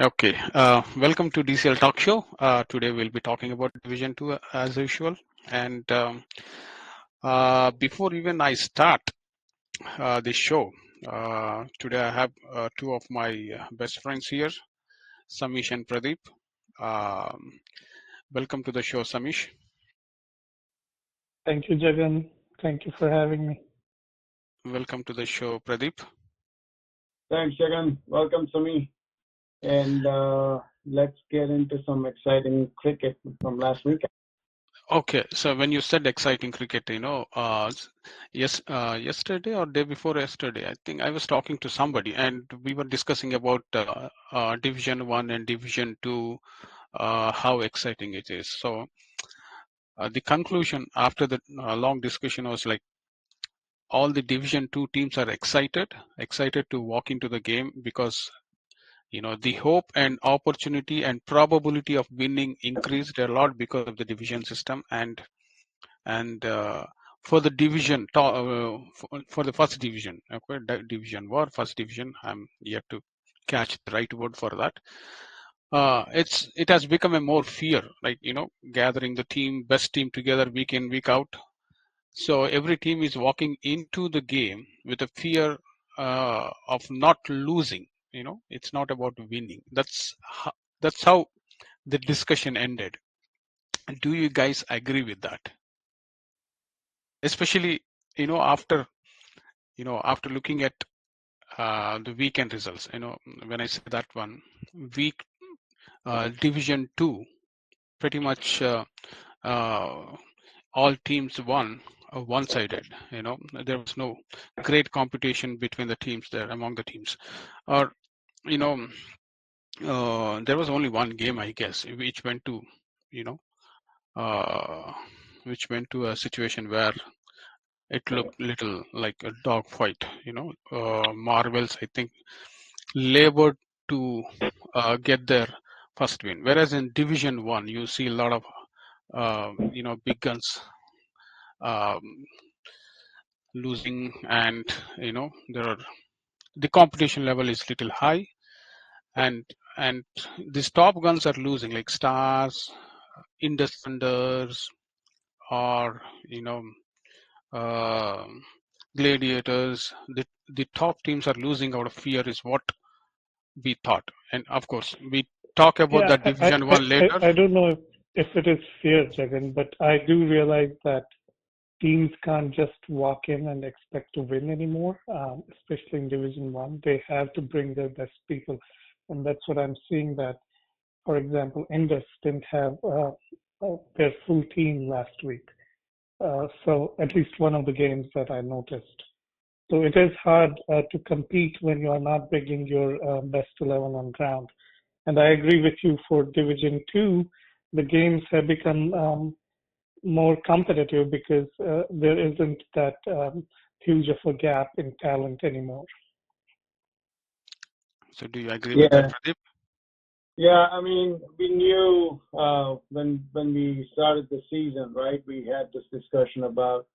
Okay, welcome to DCL Talk Show. Today we'll be talking about Division 2 as usual. And before even I start this show, today I have two of my best friends here, Samish and Pradip. Um, Welcome to the show, Samish. Thank you, Jagan. Thank you for having me. Welcome to the show, Pradip. Thanks, Jagan. Welcome to me. And let's get into some exciting cricket from last weekend. Okay, so when you said exciting cricket, yesterday or day before yesterday, I think I was talking to somebody and we were discussing about Division 1 and Division 2, how exciting it is. So the conclusion after the long discussion was like all the Division 2 teams are excited to walk into the game because the hope and opportunity and probability of winning increased a lot because of the division system and for the division for the first division, okay, division war first division, I'm yet to catch the right word for that. It has become a more fear, like gathering the best team together week in week out. So every team is walking into the game with a fear of not losing. It's not about winning. That's how the discussion ended. Do you guys agree with that? Especially after looking at the weekend results. When I say that one week, Division 2, pretty much uh, all teams won one-sided. There was no great competition between the teams there, among the teams, or you know there was only one game, I guess, which went to you know uh, which went to a situation where it looked little like a dog fight. Marvels, I think, labored to get their first win. Whereas in Division 1, you see a lot of big guns um, losing, and there are the competition level is little high, and and these top guns are losing, like Stars, Indus Thunders, or uh, Gladiators. The top teams are losing out of fear, is what we thought. And of course, we talk about Yeah, that Division 1 later. I don't know if it is fear, Jagan, but I do realize that teams can't just walk in and expect to win anymore, especially in Division 1. They have to bring their best people. And that's what I'm seeing that, for example, Indus didn't have their full team last week. So at least one of the games that I noticed. So it is hard to compete when you are not bringing your best 11 on ground. And I agree with you for Division 2, the games have become more competitive because there isn't that huge of a gap in talent anymore. So do you agree with that, Yeah, Pradip? yeah. I mean, we knew when we started the season, right? We had this discussion about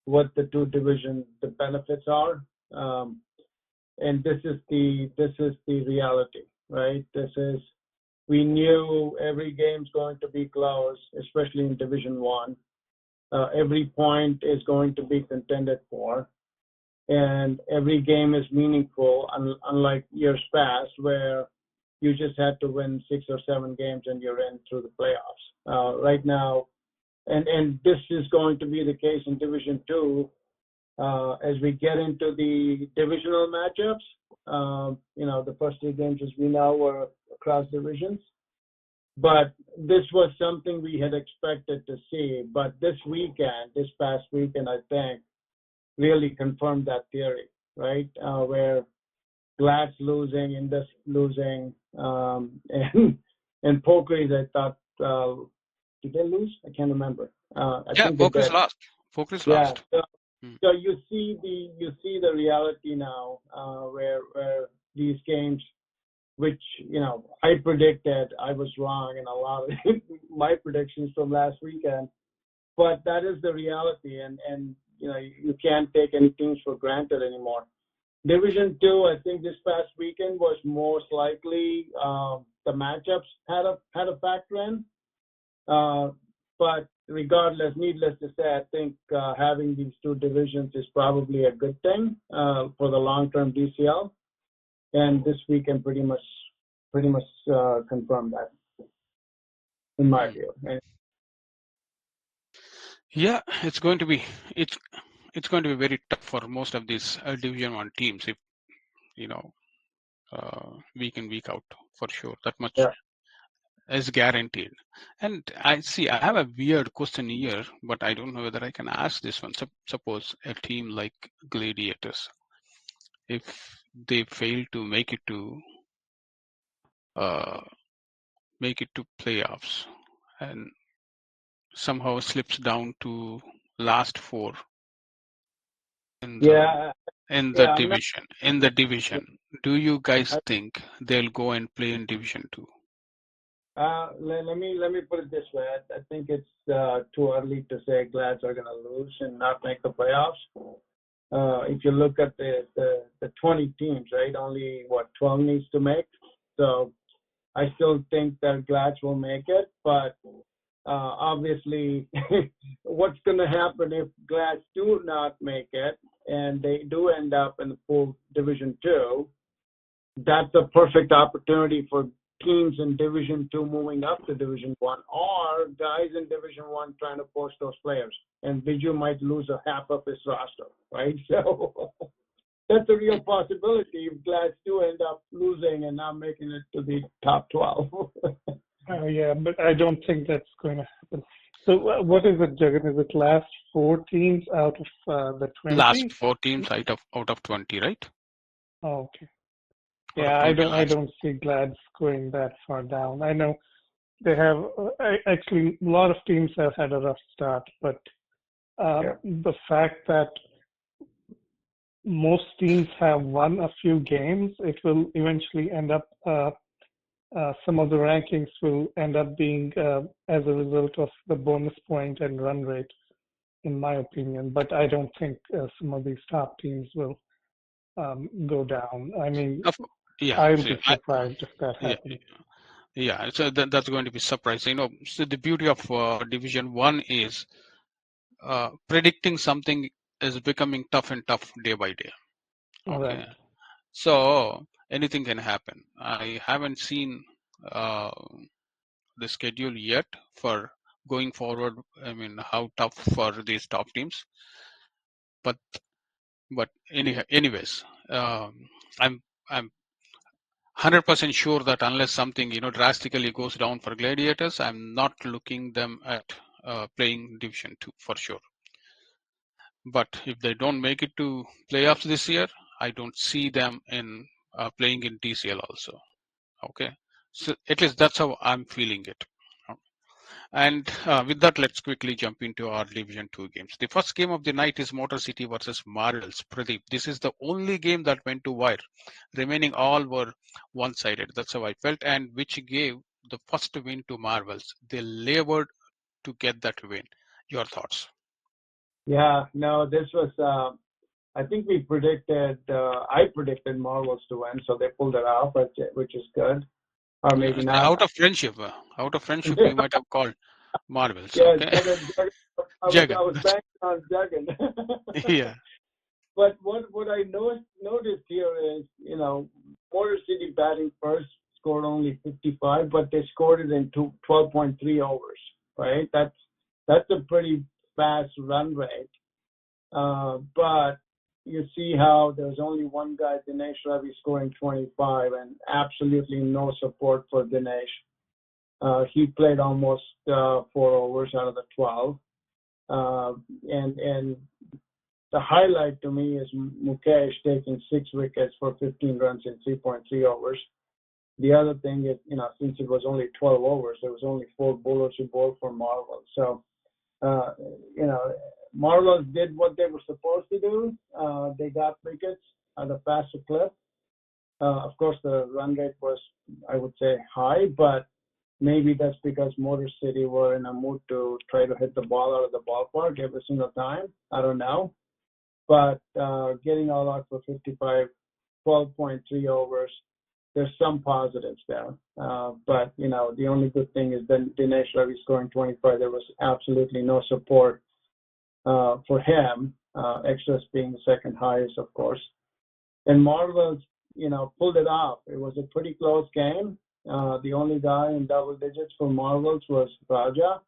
what the two division the benefits are, and this is the reality, right? This is we knew every game's going to be close, especially in Division 1. Every point is going to be contended for, and every game is meaningful, unlike years past where you just had to win 6 or 7 games and you're in through the playoffs. Right now, and this is going to be the case in Division 2 as we get into the divisional matchups. The first 3 games, as we know, were across divisions. But this was something we had expected to see. But this past weekend, I think, really confirmed that theory, right? Where Glad's losing, Indus losing, and Pokeries, I thought, did they lose? I can't remember. I Yeah, think they Poker is did. lost. Poker is Yeah. lost. Hmm. So you see the reality now, where these games, which I predicted, I was wrong in a lot of my predictions from last weekend, but that is the reality, and you can't take any things for granted anymore. Division Two, I think this past weekend was most likely the matchups had a factor in. But regardless, needless to say, I think having these two divisions is probably a good thing for the long-term DCL. And this weekend pretty much confirmed that, in my view. And Yeah, it's going to be very tough for most of these Division One teams if you know week in week out for sure. That much yeah, is guaranteed. And I have a weird question here, but I don't know whether I can ask this one. Suppose a team like Gladiators, if they fail to uh, make it to playoffs and somehow slips down to last four in the yeah, in the yeah. I'm not. division do you guys think they'll go and play in Division Two? Let me put it this way. I think it's too early to say Glads are going to lose and not make the playoffs. If you look at the 20 teams, right? Only 12 needs to make. So I still think that Glads will make it, but obviously, what's going to happen if Glads do not make it and they do end up in the full Division Two? That's a perfect opportunity for teams in Division Two moving up to Division One, or guys in Division One trying to poach those players. And Viju might lose a half of his roster, right? So that's a real possibility if Glads do end up losing and not making it to the top 12. Yeah, but I don't think that's going to happen. So what is it, Jagan? Is it last 4 teams out of the Last 20? 4 teams out of 20, right? Oh, okay. Out of Yeah, 20 I last. don't see Glads going that far down. I know they have actually a lot of teams have had a rough start, but Yeah. the fact that most teams have won a few games, it will eventually end up. Some of the rankings will end up being as a result of the bonus point and run rate, in my opinion. But I don't think some of these top teams will go down. I mean, Of yeah, I'll see, be surprised if that yeah, happens. yeah. So that's going to be surprising. So the beauty of Division One is predicting something is becoming tough and tough day by day. Okay, Right. so anything can happen. I haven't seen uh, the schedule yet for going forward. I mean, how tough for these top teams, but anyways, I'm I'm 100% sure that unless something drastically goes down for Gladiators, I'm not looking them at playing Division Two for sure. But if they don't make it to playoffs this year, I don't see them in playing in DCL also. Okay, so at least that's how I'm feeling it. And with that, let's quickly jump into our Division 2 games. The first game of the night is Motor City versus Marvels. Pradeep, this is the only game that went to wire. Remaining all were one-sided. That's how I felt, and which gave the first win to Marvels. They labored to get that win. Your thoughts? Yeah, no, this was, I think I predicted Marvels to win, so they pulled it off, which is good. Or maybe not. Out of friendship, you might have called Marvels. Yeah, Okay, Jagan, Jagan. I was banking on Jagan. Yeah. But what I noticed here is, Motor City batting first scored only 55, but they scored it in 12.3 overs, right? That's a pretty fast run rate. But you see how there's only one guy, Dinesh Ravi, scoring 25, and absolutely no support for Dinesh. He played almost 4 overs out of the 12. And the highlight to me is Mukesh taking 6 wickets for 15 runs in 3.3 overs. The other thing is, since it was only 12 overs, there was only 4 bowlers who bowled for Marvel. So, Marvels did what they were supposed to do. They got wickets at a faster clip. Of course, the run rate was, I would say, high, but maybe that's because Motor City were in a mood to try to hit the ball out of the ballpark every single time. I don't know. but getting all out for 55, 12.3 overs. There's some positives there. But, the only good thing is then Dinesh Ravi scoring 25. There was absolutely no support for him, extras being the second highest, of course. And Marvels, pulled it off. It was a pretty close game. The only guy in double digits for Marvels was Raja.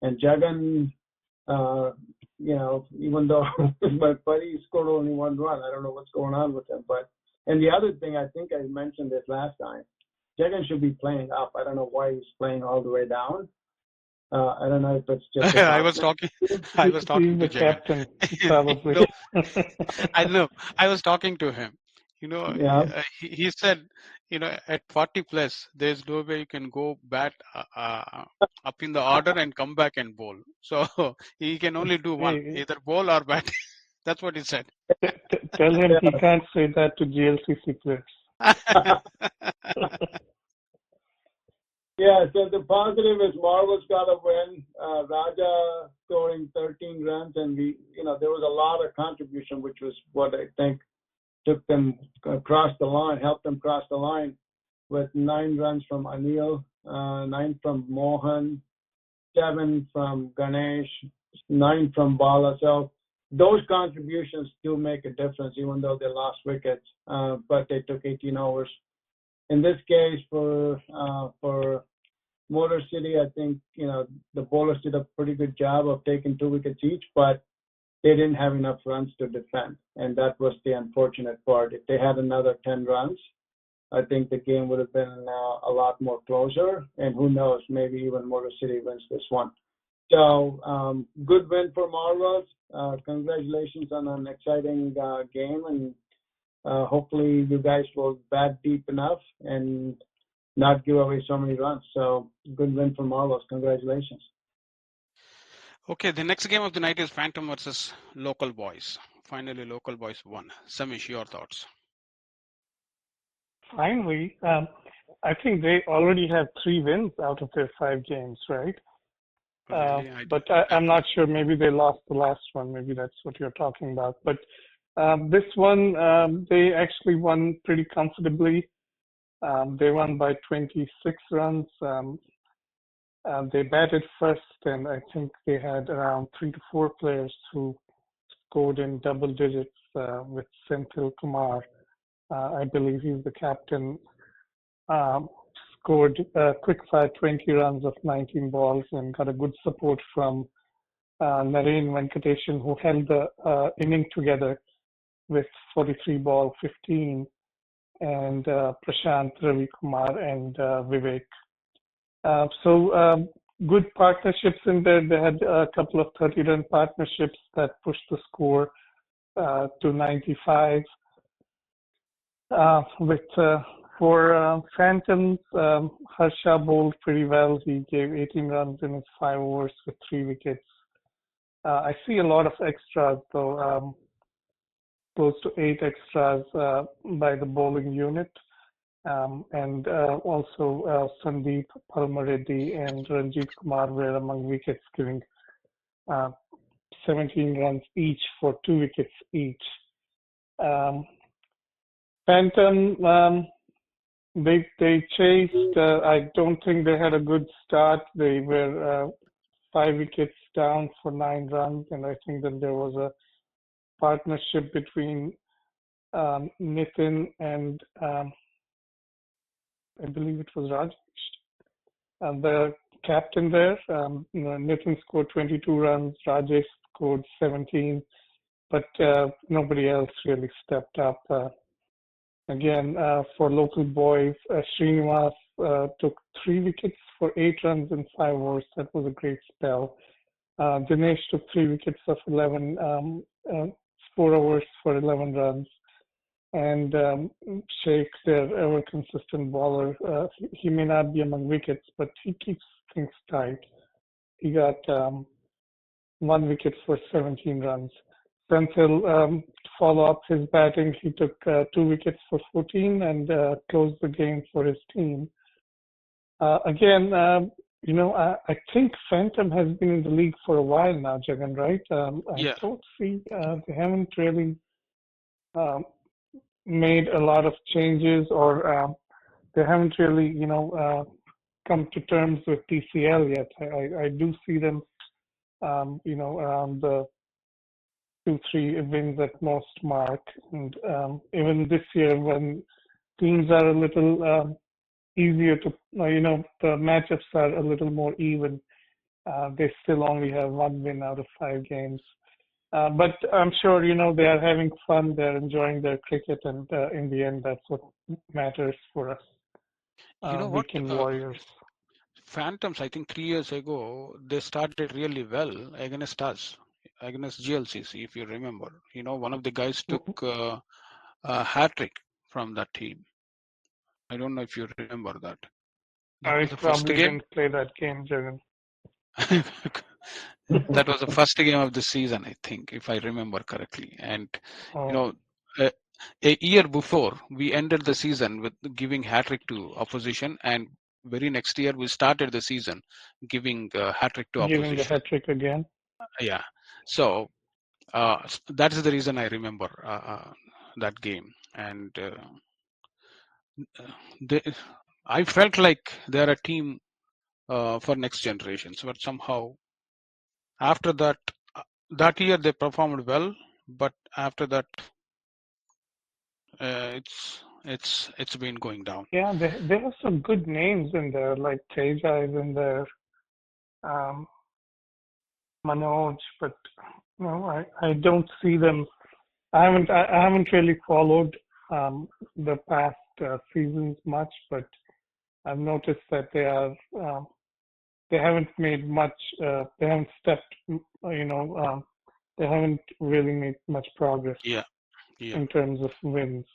And Jagan, even though my buddy scored only one run, I don't know what's going on with him. And the other thing, I think I mentioned this last time, Jagan should be playing up. I don't know why he's playing all the way down. I don't know if it's just a I was talking He's to the Jagan. captain, probably. No, I know. I was talking to him. Yeah. He said, at 40 plus, there's no way you can go bat up in the order and come back and bowl. So he can only do one, Hey, either bowl or bat. That's what he said. tell him he can't say that to GLCC players. Yeah, so the positive is Marvel's got a win. Raja scoring 13 runs, and there was a lot of contribution, which was what I think took them across the line, helped them cross the line, with 9 runs from Anil, 9 from Mohan, 7 from Ganesh, 9 from Bala. So those contributions do make a difference, even though they lost wickets, but they took 18 overs. In this case, for Motor City, I think the bowlers did a pretty good job of taking 2 wickets each, but they didn't have enough runs to defend, and that was the unfortunate part. If they had another 10 runs, I think the game would have been a lot more closer, and who knows, maybe even Motor City wins this one. So good win for Marvels. Congratulations on an exciting game, and hopefully you guys will bat deep enough and not give away so many runs. So good win for Marvels. Congratulations. Okay, the next game of the night is Phantom versus Local Boys. Finally, Local Boys won. Samish, your thoughts? Finally, I think they already have 3 wins out of their 5 games, right? Really? But I'm not sure. Maybe they lost the last one. Maybe that's what you're talking about. But this one, they actually won pretty comfortably. They won by 26 runs. They batted first, and I think they had around 3 to 4 players who scored in double digits with Senthil Kumar. I believe he's the captain. Scored quick fire 20 runs of 19 balls and got a good support from Naren Venkateshan, who held the inning together with 43 ball 15, and Prashant Ravi Kumar and Vivek. So good partnerships in there. They had a couple of 30-run partnerships that pushed the score to 95. For Phantoms, Harsha bowled pretty well. He gave 18 runs in his 5 overs with 3 wickets. I see a lot of extras, though, close to 8 extras by the bowling unit. And also Sandeep, Palmareddy, and Ranjit Kumar were among wickets, giving 17 runs each for 2 wickets each. Phantom, they chased. I don't think they had a good start. They were 5 wickets down for 9 runs, and I think that there was a partnership between Nitin and I believe it was Rajesh, the captain there. Nitin scored 22 runs, Rajesh scored 17, but nobody else really stepped up. Again, for Local Boys, Srinivas took 3 wickets for 8 runs in 5 overs. That was a great spell. Dinesh took 3 wickets of 4 overs for 11 runs. And Sheikh, their ever consistent bowler, he may not be among wickets, but he keeps things tight. He got 1 wicket for 17 runs. Senthil, to follow up his batting, he took 2 wickets for 14 and closed the game for his team. Again, I think Phantom has been in the league for a while now, Jagan, right? I Yeah. don't see they haven't really um, made a lot of changes, or they haven't really, come to terms with DCL yet. I do see them, around the 2-3 wins at most mark, and even this year when teams are a little easier to, the matchups are a little more even. They still only have one win out of 5 games. But I'm sure, they are having fun. They're enjoying their cricket, and in the end, that's what matters for us, You know what? weekend warriors. Phantoms, I think 3 years ago, they started really well against us, against GLCC, if you remember. One of the guys took a hat trick from that team. I don't know if you remember that. That I was the first probably game. didn't play that game, Jagan. That was the first game of the season, I think, if I remember correctly. And you Oh, know, a, a year before we ended the season with giving hat trick to opposition, and very next year we started the season giving hat trick to giving the opposition. hat trick again. Yeah, so that is the reason I remember that game, and they, I felt like they're a team for next generations, but somehow after that that year they performed well, but after that it's been going down. Yeah, there are some good names in there, like Teja is in there, um, Manoj, but I don't see them. I haven't really followed the past seasons much, but I've noticed that they haven't made much. They haven't stepped. They haven't really made much progress Yeah, yeah, in terms of wins.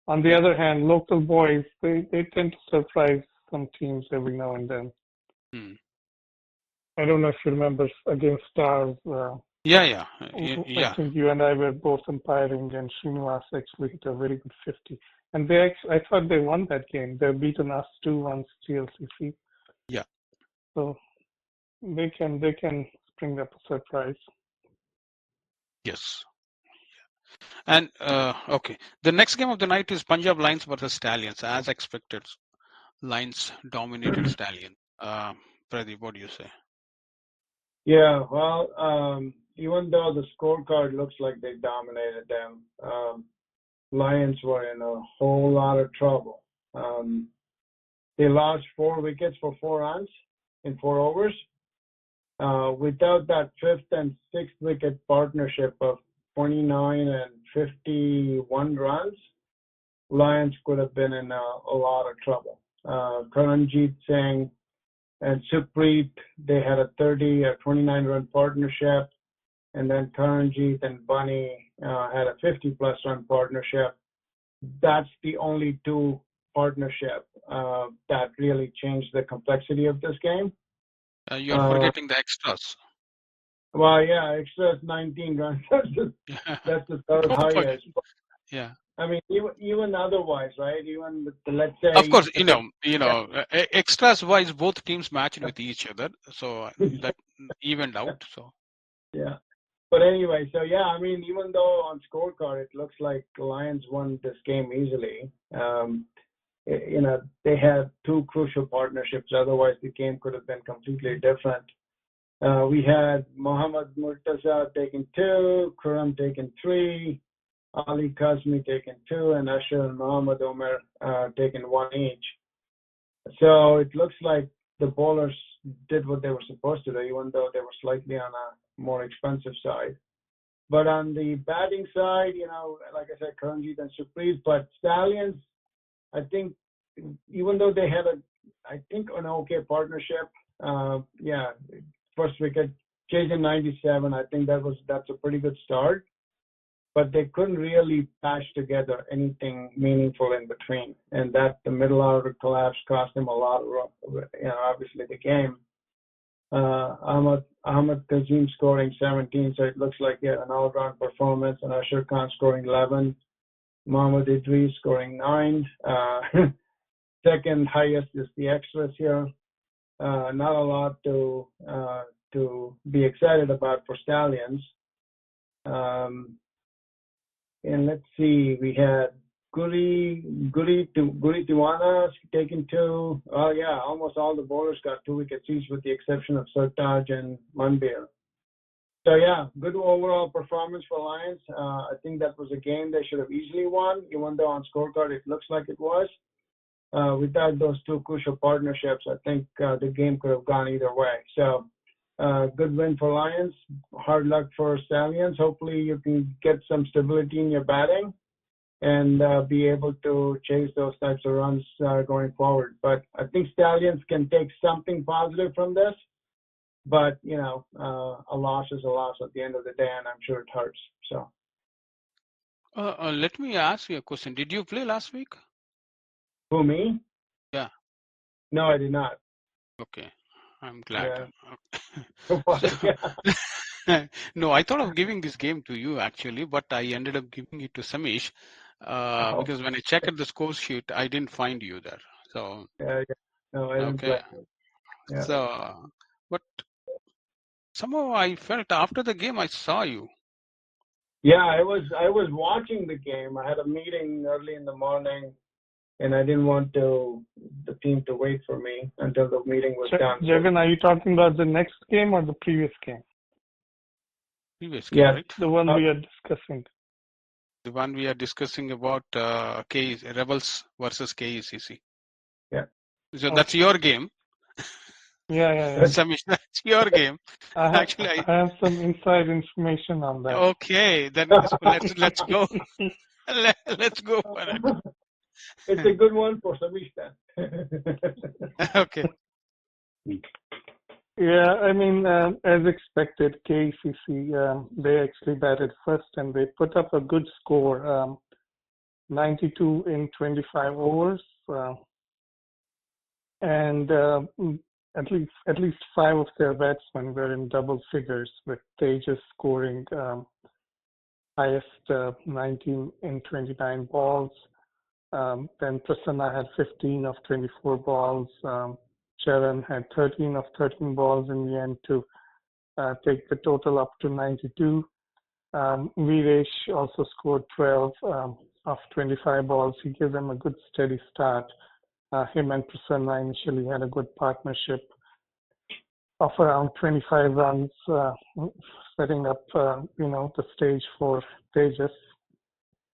On the yeah. other hand, local boys, they tend to surprise some teams every now and then. Hmm. I don't know if you remember against Stars. Yeah, yeah, I yeah, think you and I were both umpiring, and Srinivas actually hit a very good 50. And I thought they won that game. They've beaten us 2-1 GLCC, yeah. so they can bring up a surprise. Yes. And okay, the next game of the night is Punjab Lions versus Stallions. As expected, Lions dominated Stallion. Pradip, what do you say? Yeah, well, even though the scorecard looks like they dominated them, Lions were in a whole lot of trouble. They lost 4 wickets for 4 runs in 4 overs. Without that fifth and sixth wicket partnership of 29 and 51 runs, Lions could have been in a lot of trouble. Karanjit Singh and Supreet, they had a 29-run partnership, and then Karanjit and Bunny had a 50-plus run partnership. That's the only two partnership that really changed the complexity of this game. You are forgetting the extras. Well, yeah, extra 19 runs. That's the third Don't forget. highest. Yeah. I mean, even otherwise, right? Even with let's say Of course, yeah, extras wise, both teams matched with each other, so that evened out. So yeah. But anyway, so yeah, I mean, even though on scorecard it looks like the Lions won this game easily, they had two crucial partnerships. Otherwise, the game could have been completely different. We had Mohammad Murtaza taking 2, Khurram taking 3, Ali Kazmi taking 2, and Asher and Mohammad Omer taking 1 each. So it looks like the bowlers did what they were supposed to do, even though they were slightly on a more expensive side. But on the batting side, like I said, Karanjit and Supreet, but Stallions, I think, even though they had an okay partnership, yeah, first wicket, chasing 97, I think that's a pretty good start. But they couldn't really patch together anything meaningful in between, and that the middle order collapse cost them a lot of, obviously the game. Ahmad Kazim scoring 17, so it looks like he had an all-round performance, and Asher Khan scoring 11. Mohammad Idris scoring 9. Second highest is the extras here. not a lot to be excited about for Stallions. And let's see, we had Guri Tiwana taken 2. Oh yeah, almost all the bowlers got 2 wickets each with the exception of Sartaj and Manbir. So yeah, good overall performance for Lions. I think that was a game they should have easily won, even though on scorecard it looks like it was. Without those 2 crucial partnerships, I think the game could have gone either way. So good win for Lions. Hard luck for Stallions. Hopefully you can get some stability in your batting and be able to chase those types of runs going forward. But I think Stallions can take something positive from this. But, you know, a loss is a loss at the end of the day, and I'm sure it hurts. So. Let me ask you a question. Did you play last week? Who, me? Yeah. No, I did not. Okay. I'm glad. Yeah. So, no, I thought of giving this game to you actually, but I ended up giving it to Samish because when I checked the score sheet, I didn't find you there. So. Yeah. No, I didn't play. Yeah. So, but somehow I felt after the game I saw you. Yeah, I was watching the game. I had a meeting early in the morning, and I didn't want the team to wait for me until the meeting was done. Jagan, are you talking about the next game or the previous game? Previous game, right? The one we are discussing. The one we are discussing about Rebels versus KECC. Yeah. So that's your game. Yeah. Samish, that's your game. Actually, I have some inside information on that. Okay, then let's go. Let's go for it. It's a good one for Samish then. Okay. Yeah, I mean, as expected, KCC, they actually batted first and they put up a good score, 92 in 25 overs. And at least 5 of their batsmen were in double figures, with Tejas scoring highest 19 in 29 balls. Then Prasanna had 15 of 24 balls. Sharon had 13 of 13 balls in the end to take the total up to 92. Viresh also scored 12 of 25 balls. He gave them a good steady start. Him and Prasanna initially had a good partnership of around 25 runs, setting up the stage for Tejas.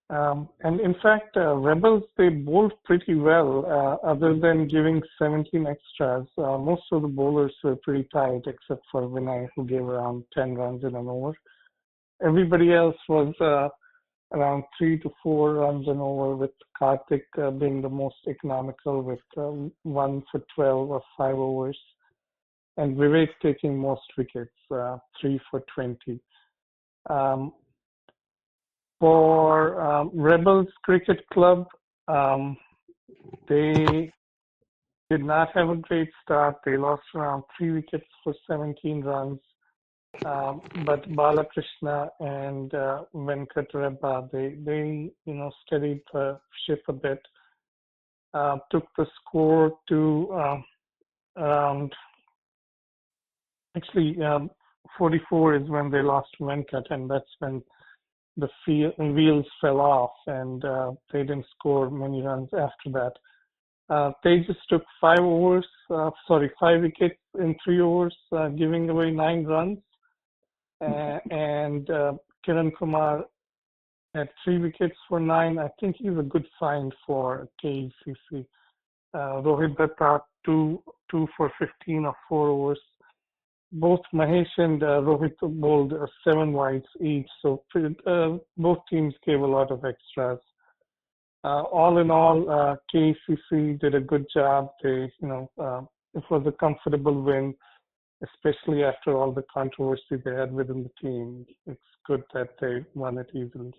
And in fact, Rebels, they bowled pretty well, other than giving 17 extras. Most of the bowlers were pretty tight, except for Vinay, who gave around 10 runs in an over. Everybody else was around 3 to 4 runs an over, with Karthik being the most economical with 1 for 12 or 5 overs, and Vivek taking most wickets, 3 for 20. For Rebels Cricket Club, they did not have a great start. They lost around 3 wickets for 17 runs. But Balakrishna and Venkat Rebba, they steadied the ship a bit. Took the score to around, actually 44 is when they lost Venkat, and that's when the wheels fell off, and they didn't score many runs after that. They just took 5 wickets in 3 overs, giving away 9 runs. And Kiran Kumar had 3 wickets for 9. I think he's a good find for KECC. Rohit Datta, 2 for 15 of 4 overs. Both Mahesh and Rohit bowled 7 wides each, so both teams gave a lot of extras. All in all, KCC did a good job. It was a comfortable win, especially after all the controversy they had within the team. It's good that they won it easily.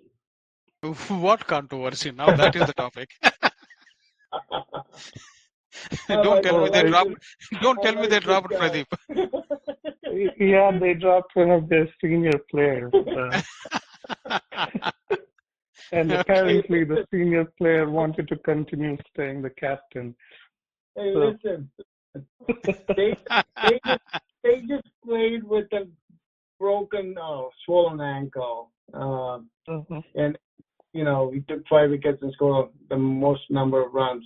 What controversy? Now that is the topic. Don't tell me they dropped Pradip. Yeah, they dropped one of their senior players. And apparently the senior player wanted to continue staying the captain. Hey, listen, they they just played with a broken, swollen ankle, and he took 5 wickets and scored the most number of runs.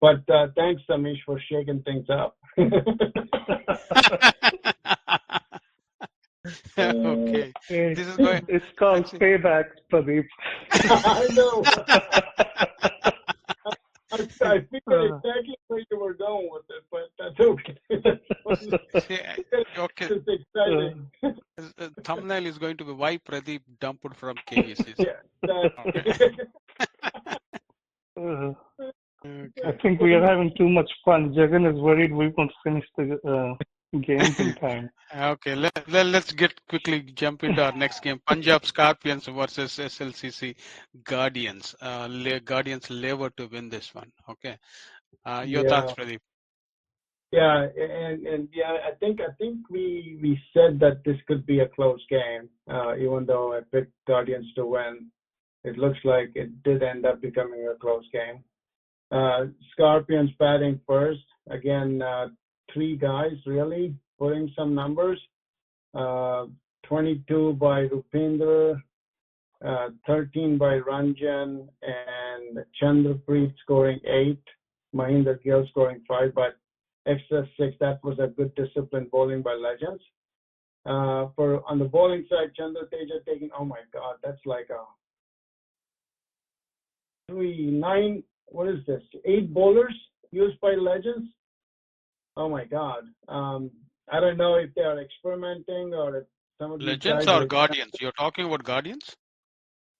But thanks, Samish, for shaking things up. Okay. Hey, This is going. it's called Actually, payback, Pradeep. I know. I figured Uh, exactly where you were going with it, but that's okay. see, okay. It's exciting. Thumbnail is going to be why Pradeep dumped from KVCC. Yeah, Okay. exactly. uh, I Okay. think we are having too much fun. Jagan is worried we won't finish the games in time. Okay, let's get quickly jump into our next game. Punjab Scorpions versus SLCC Guardians. Guardians lever to win this one. Okay. Your Yeah. thoughts, Pradeep? Yeah, and yeah, I think we said that this could be a close game, even though I picked Guardians to win. It looks like it did end up becoming a close game. Scorpions batting first. Again, three guys really putting some numbers. 22 by Rupinder, 13 by Ranjan, and Chandrapreet scoring 8. Mahinder Gill scoring 5, but extra 6. That was a good disciplined bowling by Legends. For on the bowling side, Chandra Teja taking, oh my God, that's like a 9. What is this? 8 bowlers used by Legends. Oh my God. I don't know if they are experimenting or if some of these Legends guys or are. Guardians? You're talking about Guardians?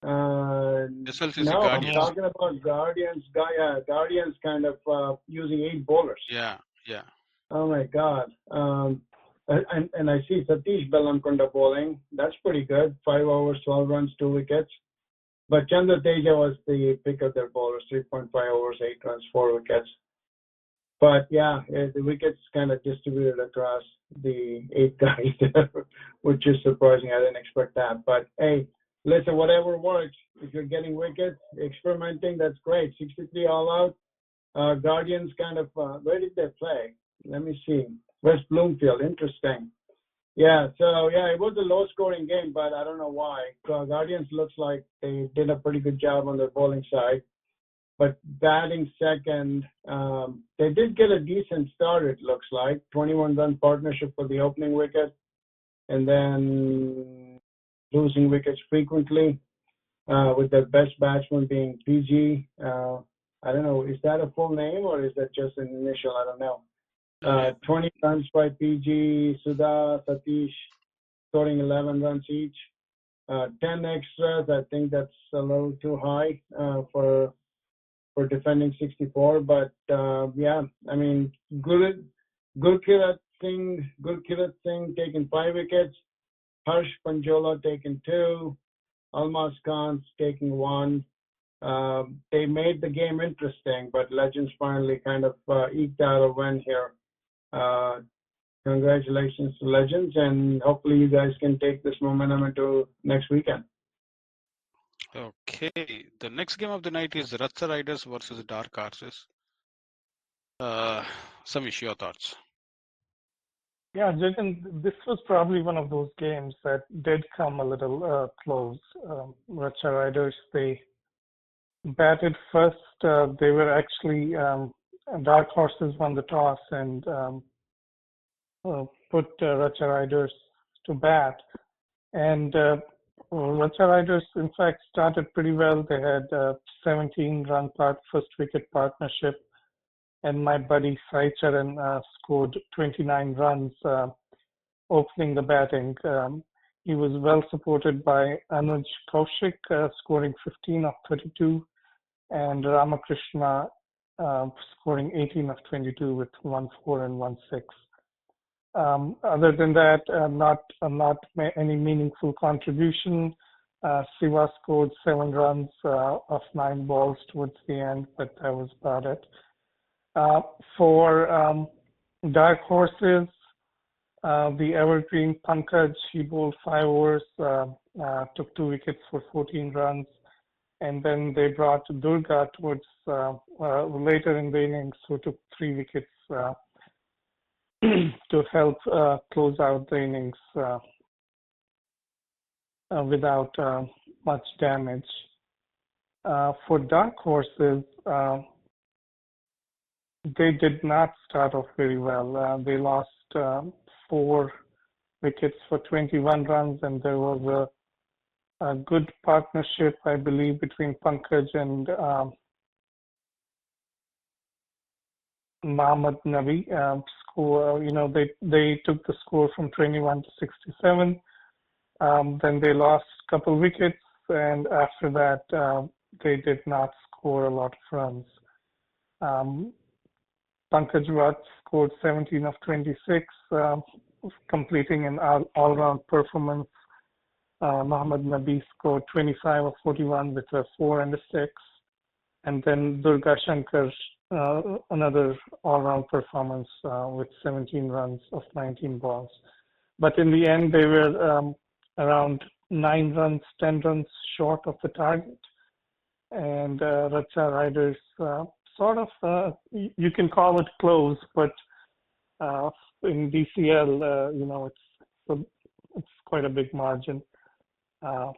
SLCC No, I'm Guardians. talking about Guardians. Guardians kind of using 8 bowlers. Yeah. Oh my God. And I see Satish Bellankunda bowling. That's pretty good. 5 overs, 12 runs, 2 wickets. But Chandra Teja was the pick of their bowlers. 3.5 overs, 8 runs, 4 wickets. But yeah, the wickets kind of distributed across the 8 guys there, which is surprising. I didn't expect that. But hey, listen, whatever works. If you're getting wickets, experimenting, that's great. 63 all out. Guardians kind of, where did they play? Let me see. West Bloomfield, interesting. Yeah, so yeah, it was a low scoring game, but I don't know why. Guardians looks like they did a pretty good job on their bowling side. But batting second, they did get a decent start, it looks like. 21-run partnership for the opening wicket, and then losing wickets frequently, with their best batsman being PG. I don't know, is that a full name or is that just an initial? I don't know. 20 runs by PG, Sudha, Satish, scoring 11 runs each. 10 extras, I think that's a little too high for defending 64. But yeah, I mean, Gurkirat Singh taking 5 wickets. Harsh Panjola taking 2. Almas Khan taking 1. They made the game interesting, but Legends finally kind of eked out a win here. Congratulations to Legends, and hopefully you guys can take this momentum into next weekend. Okay. The next game of the night is Ratsa Riders versus Dark Horses. Samish, your thoughts? Yeah, Jagan, this was probably one of those games that did come a little close. Racha Riders, they batted first. They were actually Dark Horses won the toss and put Racha Riders to bat. And Racha Riders, in fact, started pretty well. They had 17-run first wicket partnership, and my buddy Sai Charan scored 29 runs opening the batting. He was well supported by Anuj Kaushik, scoring 15 of 32, and Ramakrishna scoring 18 of 22 with 1-4 and 1-6. Other than that, not any meaningful contribution. Siva scored 7 runs of 9 balls towards the end, but that was about it. For Dark Horses, the evergreen Pankaj, he bowled 5 overs, took 2 wickets for 14 runs, and then they brought Durga towards later in the innings, who took 3 wickets to help close out the innings without much damage. For dark horses, they did not start off very well. They lost 4 wickets for 21 runs, and there was a good partnership, I believe, between Pankaj and Mohammad-AbdulVeeJay. Score, they took the score from 21 to 67. Then they lost a couple wickets, and after that, they did not score a lot of runs. Pankaj Watt scored 17 of 26, completing an all-round performance. Mohammad-AbdulVeeJay scored 25 of 41 with a 4 and a 6. And then Durga Shankar, another all-round performance with 17 runs of 19 balls. But in the end, they were around 9 runs, 10 runs short of the target. And Racha Riders sort of, you can call it close, but in DCL, it's quite a big margin. I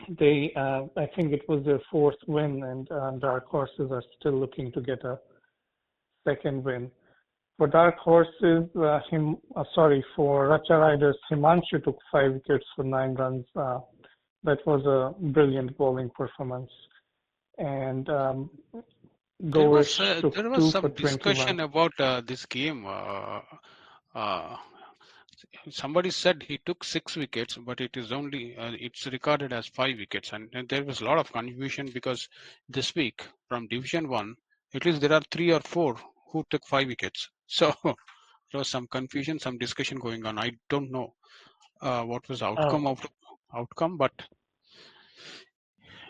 think it was their 4th win, and Dark Horses are still looking to get a 2nd win. For Dark Horses, for Racha Riders, Himanshu took 5 wickets for 9 runs. That was a brilliant bowling performance. And There was took there 2 was for some 21. discussion about this game. Somebody said he took 6 wickets, but it is only it's recorded as 5 wickets, and there was a lot of confusion because this week from Division 1, at least there are 3 or 4 who took 5 wickets. So there was some confusion, some discussion going on. I don't know what was the outcome of the outcome, but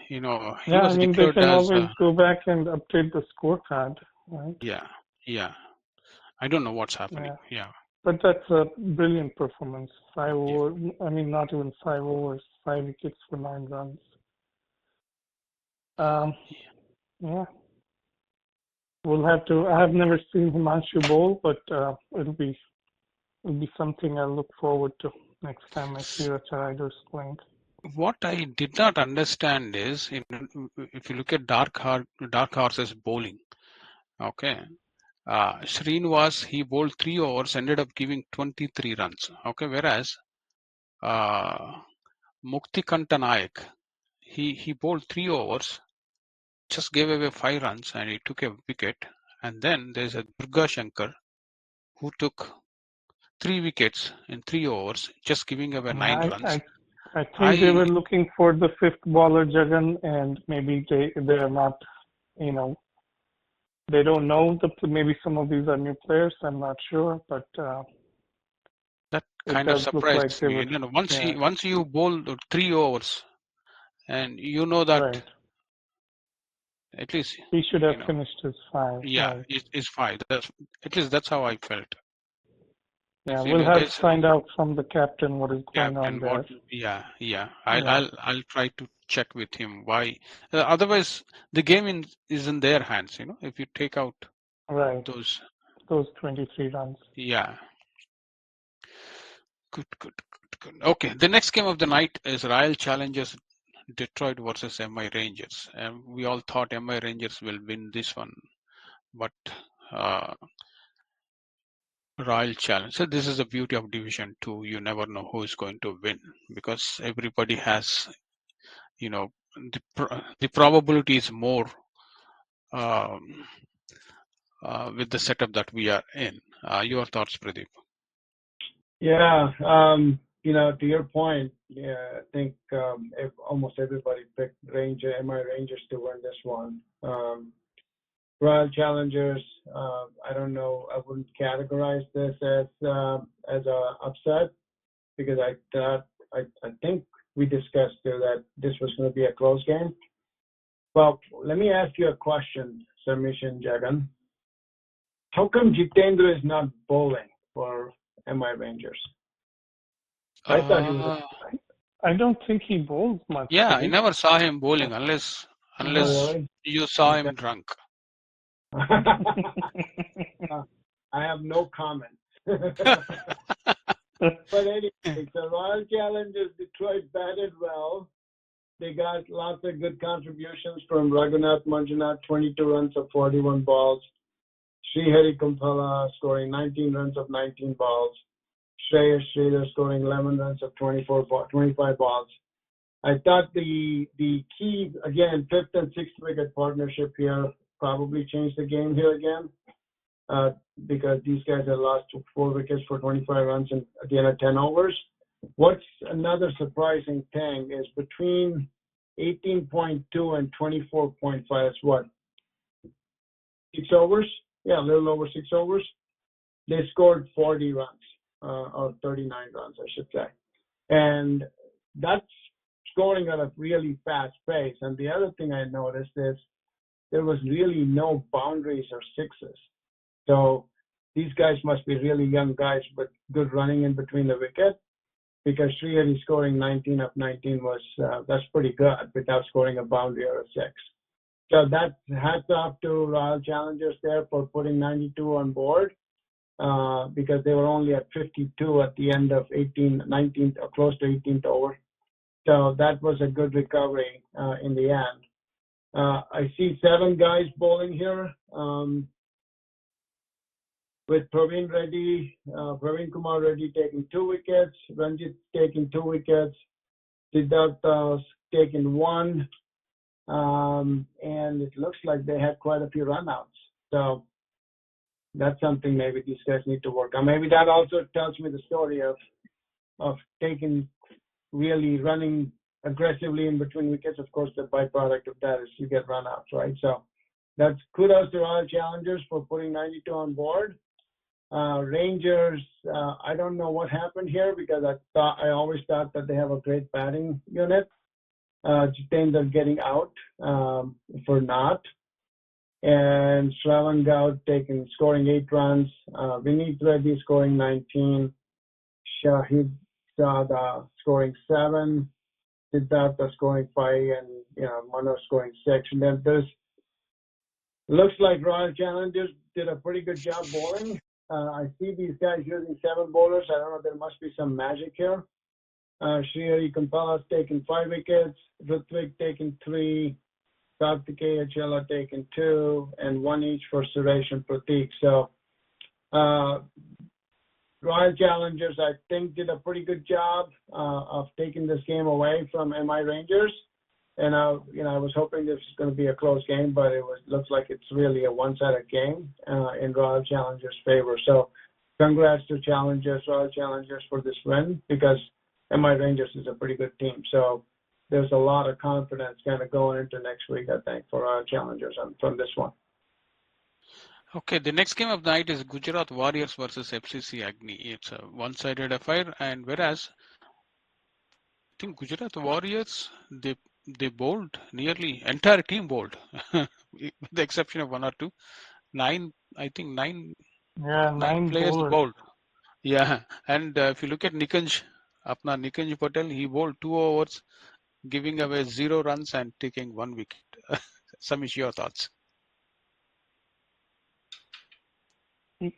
he was they declared can as always go back and update the scorecard, right? yeah. I don't know what's happening. Yeah. But that's a brilliant performance. 5 overs, not even 5 overs, 5 wickets for 9 runs. Yeah. We'll have to, I have never seen Himanshu bowl, but it'll be something I'll look forward to next time I see Racha Riders playing. What I did not understand is, if you look at Dark Horses bowling, okay, Srinivas, he bowled 3 overs, ended up giving 23 runs. Okay, whereas Muktikanta Nayak, he bowled 3 overs, just gave away 5 runs, and he took a wicket. And then there's a Durga Shankar who took 3 wickets in 3 overs, just giving away 9 runs. I think they were looking for the 5th bowler, Jagan, and maybe they're not, they don't know maybe some of these are new players. I'm not sure, but that kind of surprised me. Once you bowl 3 overs, and that right. at least he should have finished his 5. Yeah, right. it's 5. At least that's how I felt. Yeah, we'll have to find out from the captain what is going on there. Yeah. I'll try to check with him why. Otherwise, the game is in their hands. If you take out those 23 runs. Yeah. Good. Okay, the next game of the night is Royal Challengers Detroit versus MI Rangers. We all thought MI Rangers will win this one, but Royal Challenge. So this is the beauty of Division 2. You never know who is going to win because everybody has, the probability is more with the setup that we are in. Your thoughts, Pradip? Yeah, to your point, I think almost everybody picked MI Rangers to win this one. Royal Challengers, I don't know, I wouldn't categorize this as a upset because I think we discussed that this was going to be a close game. Well, let me ask you a question, Samish and Jagan. How come Jitendra is not bowling for MI Rangers? I thought he was. I don't think he bowls much. Yeah, I never saw him bowling unless really? You saw him drunk. I have no comment. But anyway, so Royal Challengers Detroit batted well. They got lots of good contributions from Raghunath Manjunath, 22 runs of 41 balls. Srihari Kumpala scoring 19 runs of 19 balls. Shreyas Sridhar scoring 11 runs of 25 balls. I thought the key, again, fifth and sixth wicket partnership here probably changed the game here again, because these guys had lost 4 wickets for 25 runs at the end of 10 overs. What's another surprising thing is between 18.2 and 24.5, that's what, 6 overs? Yeah, a little over 6 overs. They scored 40 runs, or 39 runs, I should say. And that's scoring at a really fast pace. And the other thing I noticed is there was really no boundaries or sixes. So these guys must be really young guys with good running in between the wicket, because Srihari scoring 19 of 19 was, that's pretty good without scoring a boundary or a six. So that hats off to Royal Challengers there for putting 92 on board, because they were only at 52 at the end of 19th, or close to 18th over. So that was a good recovery in the end. I see 7 guys bowling here, with Praveen Kumar Reddy taking 2 wickets, Ranjit taking 2 wickets, Siddhartha taking 1, and it looks like they had quite a few runouts. So that's something maybe these guys need to work on. Maybe that also tells me the story of taking, really running aggressively in between wickets. Of course, the byproduct of that is you get runouts, right? So that's kudos to Royal Challengers for putting 92 on board. Rangers, I don't know what happened here, because I always thought that they have a great batting unit. Jitendra getting out for not, and Shravan Gaud scoring 8 runs. Vineet Reddy scoring 19. Shahid Sada scoring 7. Siddhartha scoring 5, and Mano scoring 6. And then looks like Royal Challengers did a pretty good job bowling. I see these guys using 7 bowlers. I don't know, there must be some magic here. Srihari Kumpala's taking 5 wickets, Ritwik taking 3, Kartikeya Chella taking 2, and 1 each for Suresh and Pratik. So Royal Challengers, I think, did a pretty good job of taking this game away from MI Rangers. And I was hoping this was going to be a close game, but looks like it's really a one-sided game in Royal Challengers' favor. So, congrats to Royal Challengers for this win, because MI Rangers is a pretty good team. So, there's a lot of confidence kind of going into next week, I think, for Royal Challengers from this one. Okay, the next game of the night is Gujarat Warriors versus FCC Agni. It's a one-sided affair, and whereas I think Gujarat Warriors, they bowled, nearly entire team bowled, with the exception of 1 or 2. 9 Yeah, 9 players bowlers. bowled. Yeah, and if you look at Nikunj Patel, he bowled 2 overs, giving away 0 runs and taking 1 wicket. Samish, your thoughts?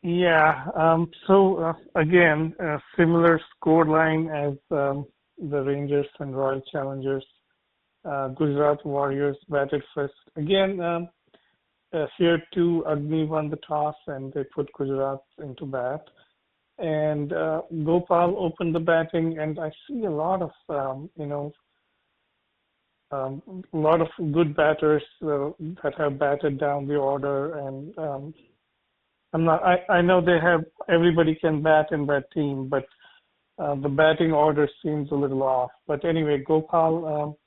Yeah. So again, a similar scoreline as the Rangers and Royal Challengers. Gujarat Warriors batted first. Again, here too, Agni won the toss and they put Gujarat into bat. And Gopal opened the batting, and I see a lot of good batters that have batted down the order, and I know everybody can bat in that team, but the batting order seems a little off. But anyway, Gopal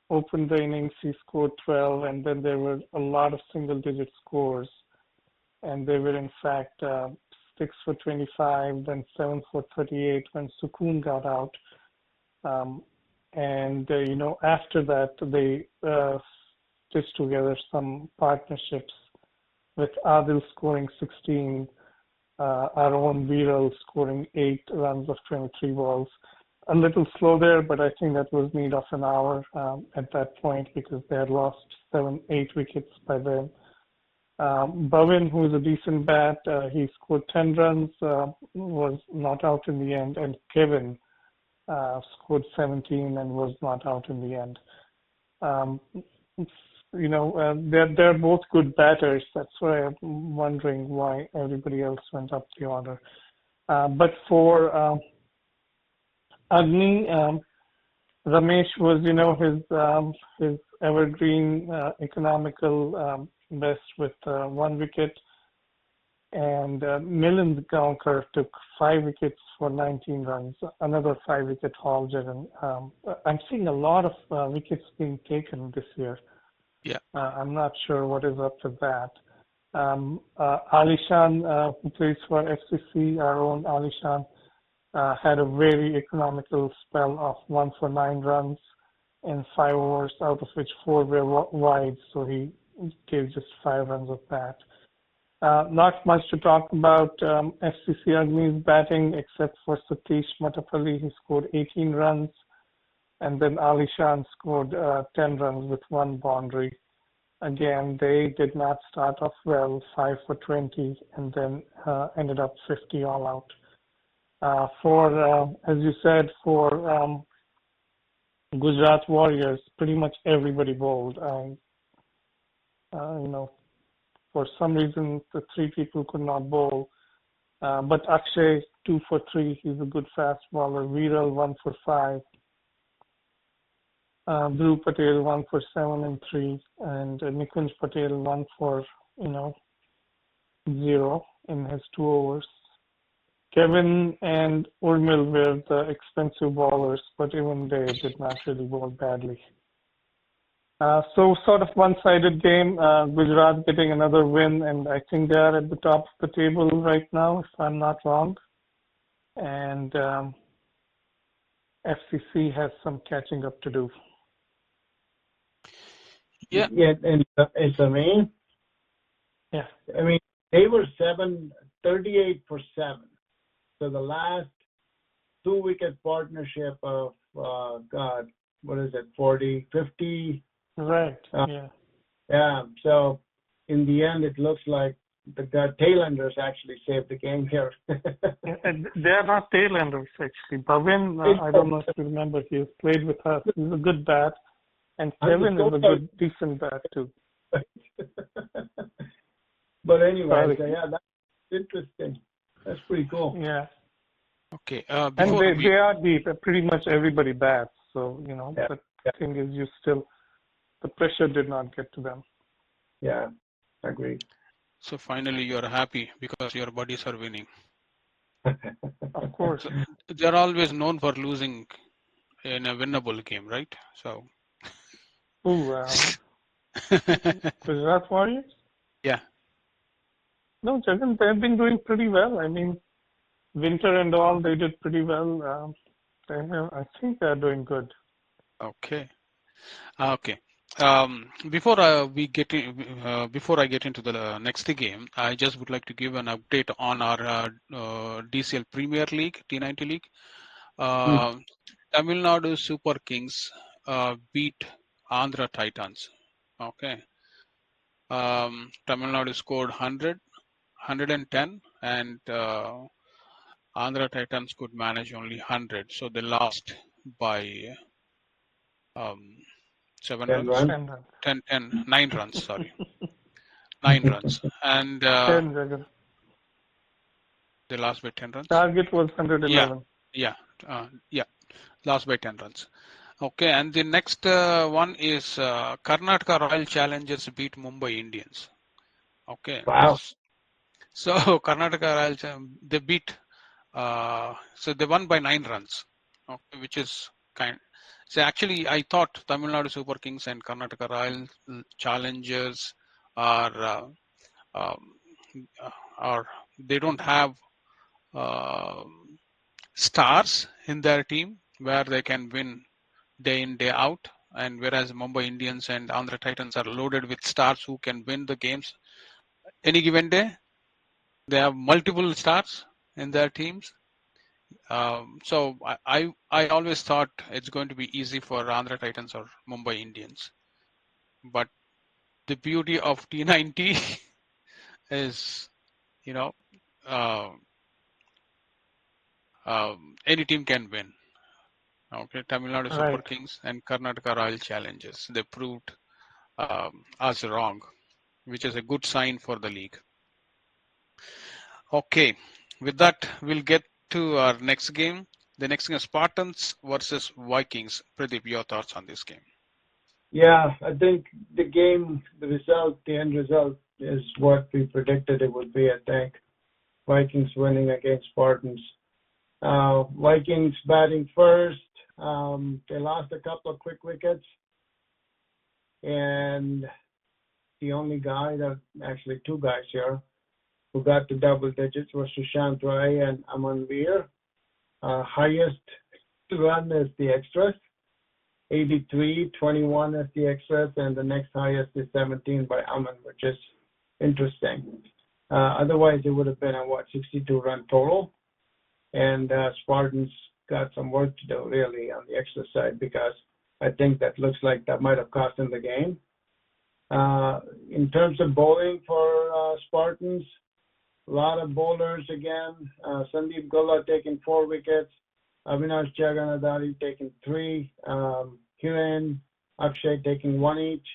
opened the innings, he scored 12, and then there were a lot of single-digit scores, and they were in fact 6 for 25, then 7 for 38 when Sukoon got out. After that, they stitched together some partnerships with Adil scoring 16, our own Viral scoring 8 runs of 23 balls. A little slow there, but I think that was need of an hour at that point, because they had lost 7-8 wickets by then. Bhavin, who is a decent bat, he scored 10 runs, was not out in the end, and Kevin scored 17 and was not out in the end. They're both good batters. That's why I'm wondering why everybody else went up the order. But for Agni, Ramesh was, his evergreen economical best with 1 wicket, and Milind Gaonkar took 5 wickets for 19 runs, another 5-wicket haul, Jagan. I'm seeing a lot of wickets being taken this year. Yeah. I'm not sure what is up with that. Ali Shan, who plays for FCC, our own Ali Shan, had a very economical spell of 1 for 9 runs in 5 overs, out of which 4 were wide, so he gave just 5 runs of that. Not much to talk about FCC Agni's batting, except for Satish Matapalli. He scored 18 runs, and then Ali Shan scored 10 runs with 1 boundary. Again, they did not start off well, 5 for 20, and then ended up 50 all out. As you said, for Gujarat Warriors, pretty much everybody bowled. For some reason, the 3 people could not bowl. But Akshay, 2 for 3, he's a good fast bowler. Viral, 1 for 5. Dhruv Patel, 1 for 7 and 3. And Nikunj Patel, 1 for, 0 in his 2 overs. Kevin and Urmil were the expensive bowlers, but even they did not really bowl badly. So sort of one-sided game, Gujarat getting another win, and I think they are at the top of the table right now, if I'm not wrong. And FCC has some catching up to do. Yeah. Yeah, and I mean, Yeah. I mean, they were 38 for 7. So the last 2-wicket partnership of, God, what is it, 40, 50? Right, yeah. Yeah, so in the end, it looks like the tailenders actually saved the game here. And they are not tailenders, actually. Bhavin, I don't know if you remember, he has played with us. He's a good bat. And Kevin is a good, decent bat, too. But anyway, so yeah, that's interesting. That's pretty cool. Yeah. Okay. And they are deep. Pretty much everybody bats. So, the thing is, the pressure did not get to them. Yeah, agreed. So finally, you're happy because your buddies are winning. Of course. So they're always known for losing in a winnable game, right? So. Oh, Gujarat Warriors? Yeah. No, Jagan, they've been doing pretty well. I mean, winter and all, they did pretty well. I think they're doing good. Okay. Okay. Before I get into the next game, I just would like to give an update on our DCL Premier League, T90 League. Tamil Nadu Super Kings beat Andhra Titans. Okay. Tamil Nadu scored 100, 110, and Andhra Titans could manage only 100, so they lost by 7 runs. 9 runs, sorry. 9 runs. And 10, they lost by 10 runs. Target was 111. Yeah. Lost by 10 runs. Okay, and the next one is Karnataka Royal Challengers beat Mumbai Indians. Okay. Wow. So Karnataka Royal, they beat, so they won by 9 runs, okay, which is kind. So actually, I thought Tamil Nadu Super Kings and Karnataka Royal Challengers are they don't have stars in their team where they can win day in, day out, and whereas Mumbai Indians and Andhra Titans are loaded with stars who can win the games any given day. They have multiple stars in their teams. So I always thought it's going to be easy for Andhra Titans or Mumbai Indians. But the beauty of T90 is, you know, uh, any team can win. Okay, Tamil Nadu Super Right. Kings and Karnataka Royal Challengers. They proved us wrong, which is a good sign for the league. Okay, with that, we'll get to our next game. The next game is Spartans versus Vikings. Pradip, your thoughts on this game? Yeah, I think the game, the end result is what we predicted it would be. I think Vikings winning against Spartans. Vikings batting first. They lost a couple of quick wickets, and the only guy actually two guys here, who got to double digits was Shan and Amanveer. Highest run is the extras, 83, 21 is the extras, and the next highest is 17 by Aman, which is interesting. Otherwise, it would have been a 62 run total. And Spartans got some work to do really on the extra side, because I think that looks like that might have cost them the game. In terms of bowling for Spartans, a lot of bowlers again. Sandeep Gulla taking 4 wickets. Avinash Jagan taking 3. Hiren, Akshay taking 1 each.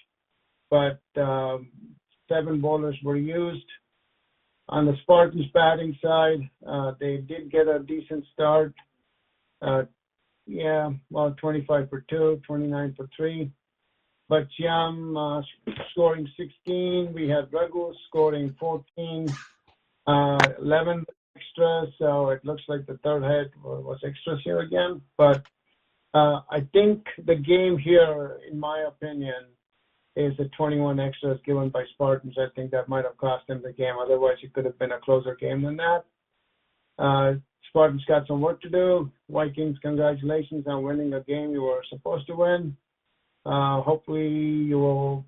But 7 bowlers were used. On the Spartans batting side, they did get a decent start. 25 for 2, 29 for 3. But Yam scoring 16. We had Raghu scoring 14. 11 extras, so it looks like the third head was extras here again. But I think the game here, in my opinion, is the 21 extras given by Spartans. I think that might have cost them the game. Otherwise, it could have been a closer game than that. Spartans got some work to do. Vikings, congratulations on winning a game you were supposed to win. Hopefully, you will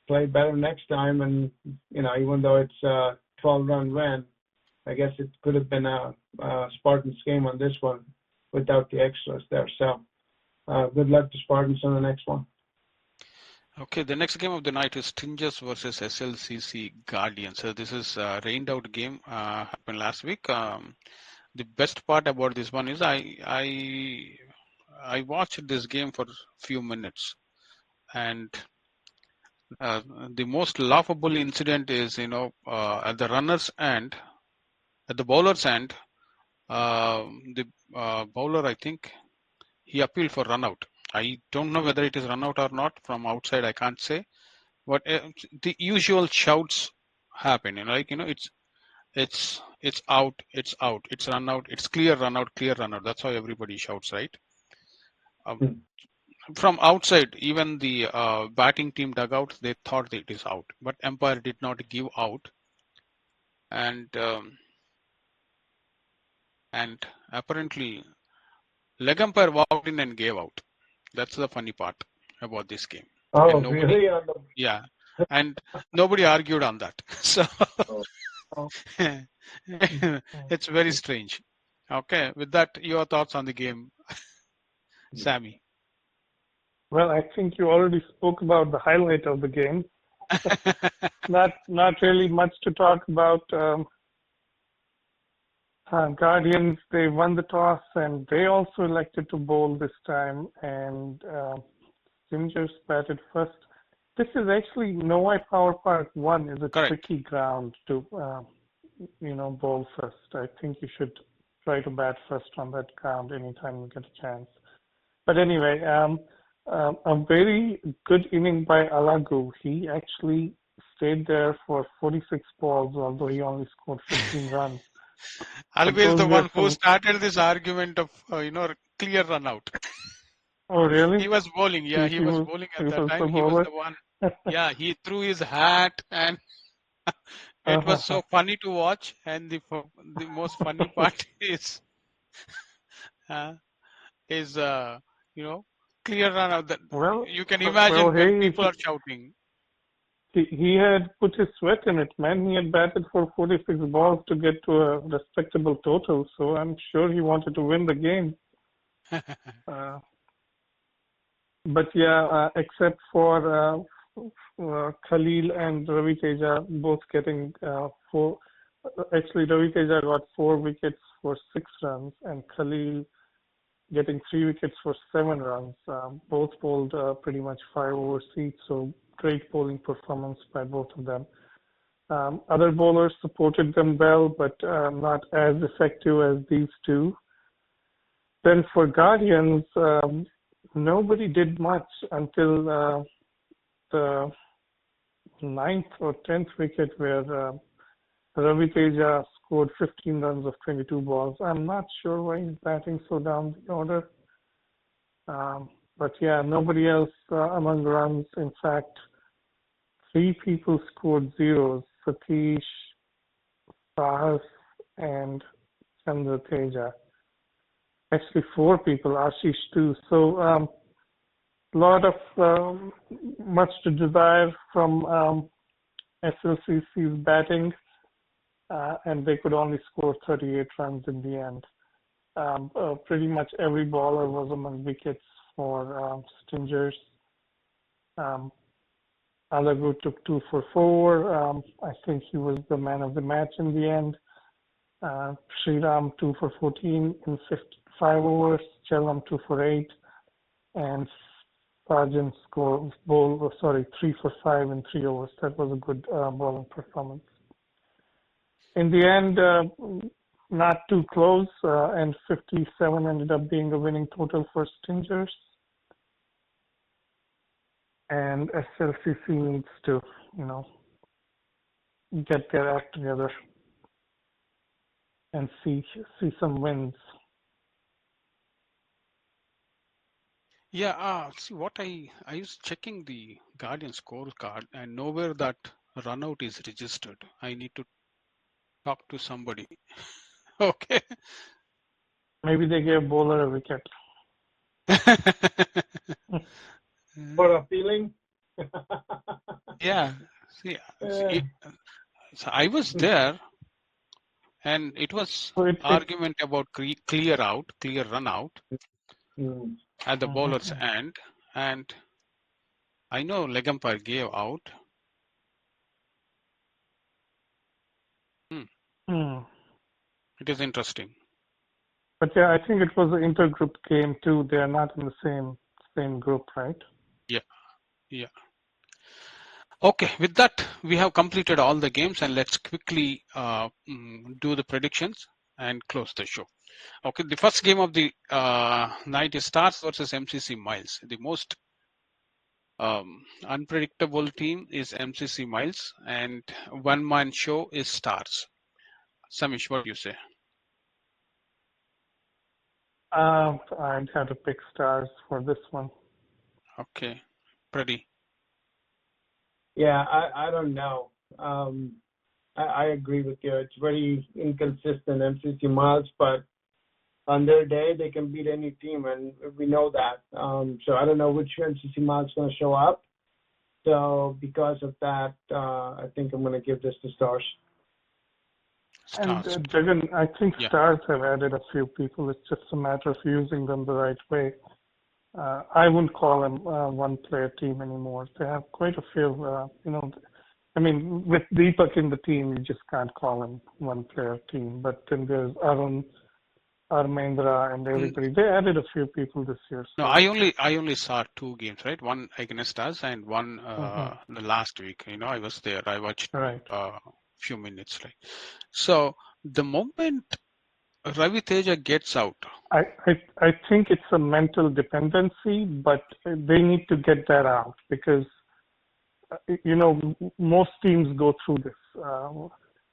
play better next time. And, even though it's a 12-run win, I guess it could have been a Spartans game on this one without the extras there. So good luck to Spartans on the next one. Okay, the next game of the night is Stingers versus SLCC Guardians. So this is a rained out game, happened last week. The best part about this one is I watched this game for a few minutes, and the most laughable incident is, at the runner's end, at the bowler's end, the bowler, I think, he appealed for run out. I don't know whether it is run out or not. From outside, I can't say. But the usual shouts happen. It's out, it's out, it's run out, it's clear run out, clear run out. That's how everybody shouts, right? From outside, even the batting team dugout, they thought that it is out, but umpire did not give out, and apparently leg umpire walked in and gave out. That's the funny part about this game. Oh, And nobody, really? yeah, and nobody argued on that. So it's very strange. Okay, with that, your thoughts on the game, Sammy? Well, I think you already spoke about the highlight of the game. Not really much to talk about. Guardians, they won the toss and they also elected to bowl this time, and Stingers batted first. This is actually Noai Power Park 1 is a Correct. tricky ground to bowl first. I think you should try to bat first on that ground anytime you get a chance. But anyway, a very good inning by Alagu. He actually stayed there for 46 balls, although he only scored 15 runs. Alagu is the one who started this argument of clear run out. Oh, really? He was bowling. Yeah, he was bowling at that time. He was the one. Yeah, he threw his hat, and it was so funny to watch. And the most funny part is clear run out. That you can imagine when people are shouting. He had put his sweat in it, man. He had batted for 46 balls to get to a respectable total, so I'm sure he wanted to win the game. But yeah, except for Khalil and Ravi Teja both getting four. Actually, Ravi Teja got 4 wickets for 6 runs, and Khalil getting 3 wickets for 7 runs. Both bowled pretty much 5 overs each, so great bowling performance by both of them. Other bowlers supported them well, but not as effective as these two. Then for Guardians, nobody did much until the 9th or 10th wicket, where Ravi Teja scored 15 runs of 22 balls. I'm not sure why he's batting so down the order. But yeah, nobody else among runs. In fact, 3 people scored zeros: Satish, Sahas, and Chandra Teja. Actually, 4 people, Ashish too. So a lot of much to desire from SLCC's batting, and they could only score 38 runs in the end. Pretty much every bowler was among wickets for Stingers. Alagu took 2 for 4. I think he was the man of the match in the end. Sriram 2 for 14 in 5 overs. Chelam 2 for 8, and Sargent scored 3 for 5 in 3 overs. That was a good bowling performance. In the end, not too close, and 57 ended up being a winning total for Stingers. And SLCC needs to, get their act together and see some wins. Yeah, see what I was checking the Guardian scorecard, and nowhere that run out is registered. I need to talk to somebody. Okay. Maybe they gave bowler a wicket. For a feeling. Yeah. See, so I was there, and it was argument about clear run out at the bowler's end, and I know leg umpire gave out. It is interesting. But yeah, I think it was an intergroup game too. They are not in the same group, right? Yeah. Okay, with that, we have completed all the games, and let's quickly do the predictions and close the show. Okay, the first game of the night is Stars versus MCC Miles. The most unpredictable team is MCC Miles, and one-man show is Stars. Samish, what do you say? I'd have to pick Stars for this one. Okay, Pradip. Yeah, I don't know. I agree with you. It's very inconsistent, MCC Miles, but on their day, they can beat any team, and we know that. So I don't know which MCC Miles is going to show up. So because of that, I think I'm going to give this to Stars. And Jagan, I think Stars have added a few people. It's just a matter of using them the right way. I wouldn't call them one-player team anymore. They have quite a few, with Deepak in the team, you just can't call them one-player team. But then there's Arun, Armendra, and everybody. They added a few people this year. So. No, I only saw 2 games, right? One against us and one the last week. I was there. I watched a few minutes, right? So the moment Ravi Teja gets out, I think it's a mental dependency, but they need to get that out because most teams go through this.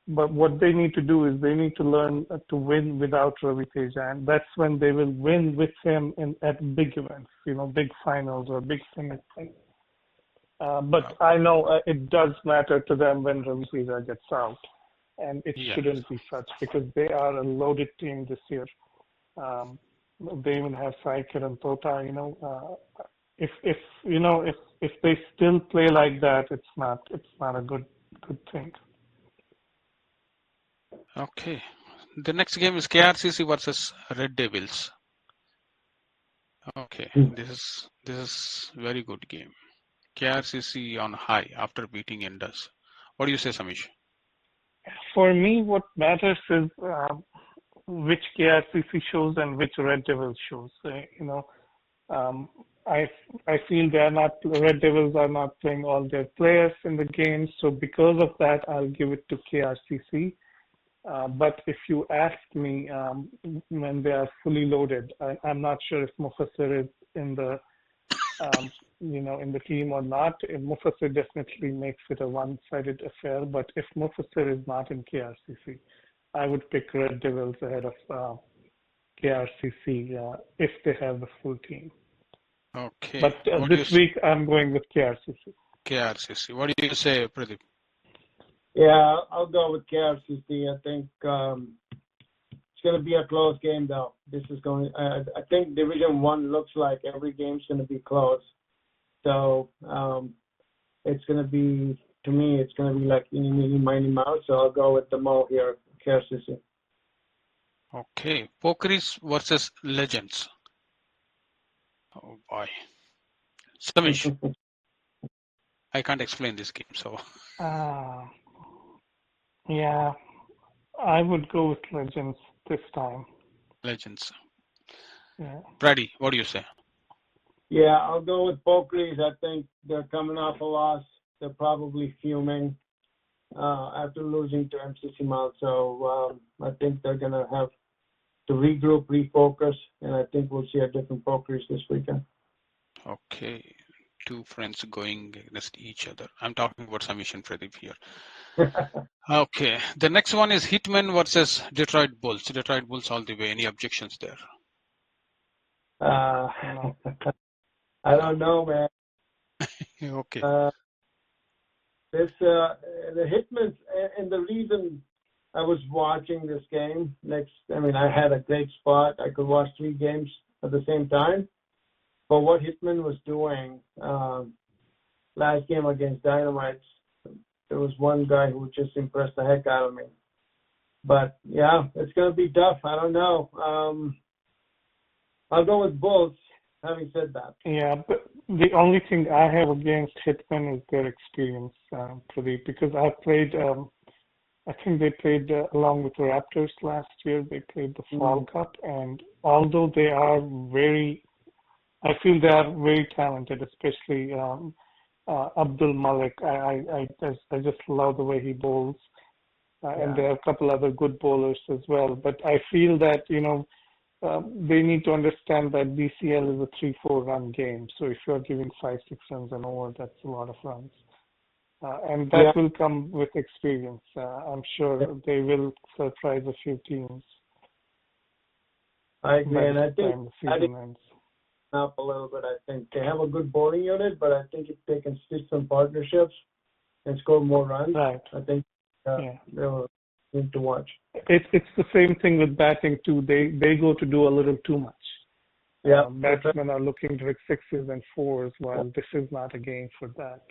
But what they need to do is they need to learn to win without Ravi Teja, and that's when they will win with him at big events, big finals or big things. But I know it does matter to them when Ravi Teja gets out, and it shouldn't be such because they are a loaded team this year. They even have Saikir and Tota. If they still play like that, it's not a good thing. Okay. The next game is KRCC versus Red Devils. Okay, this is very good game. KRCC on high after beating Indus. What do you say, Samish? For me, what matters is which KRCC shows and which Red Devils shows. Um, I feel Red Devils are not playing all their players in the game, so because of that, I'll give it to KRCC. But if you ask me when they are fully loaded, I'm not sure if Mufassir is in the in the team or not. Mufassir definitely makes it a one-sided affair. But if Mufassir is not in KRCC, I would pick Red Devils ahead of KRCC if they have the full team. Okay. But this week I'm going with KRCC. KRCC. What do you say, Pradip? Yeah, I'll go with KRCC. I think it's going to be a close game, though. This is going. I think Division 1 looks like every game's going to be close. So it's going to be, to me, it's going to be like eeny, miny, mouse. So I'll go with the Mo here, KRCC. Okay. Pokeries versus Legends. Oh boy. Samish. I can't explain this game, so. Yeah, I would go with Legends this time. Legends. Yeah. Pradip, what do you say? Yeah, I'll go with Pokeries. I think they're coming off a loss. They're probably fuming after losing to MCC Mount. So I think they're going to have to regroup, refocus, and I think we'll see a different Pokeries this weekend. Okay. Two friends going against each other. I'm talking about Samish and Pradip here. Okay. The next one is Hitmen versus Detroit Bulls. Detroit Bulls all the way. Any objections there? No. I don't know, man. Okay. The Hitmen, and the reason I was watching this game, I had a great spot. I could watch 3 games at the same time. But what Hitman was doing last game against Dynamites, there was one guy who just impressed the heck out of me. But yeah, it's going to be tough. I don't know. I'll go with Bulls, having said that. Yeah, but the only thing I have against Hitman is their experience, Pradip, because I played, I think they played along with the Raptors last year. They played the Fall Cup, and although they are I feel they are very talented, especially Abdul Malik. I just love the way he bowls. And there are a couple other good bowlers as well. But I feel that, they need to understand that DCL is a 3-4 run game. So if you're giving 5-6 runs and over, that's a lot of runs. And that will come with experience. I'm sure they will surprise a few teams. I agree. And I think the season ends. Up a little bit. I think they have a good bowling unit, but I think if they can stitch some partnerships and score more runs, right. I think they'll need to watch. It's the same thing with batting too. They go to do a little too much. Yeah, batsmen are looking to hit 6s and 4s, while this is not a game for that.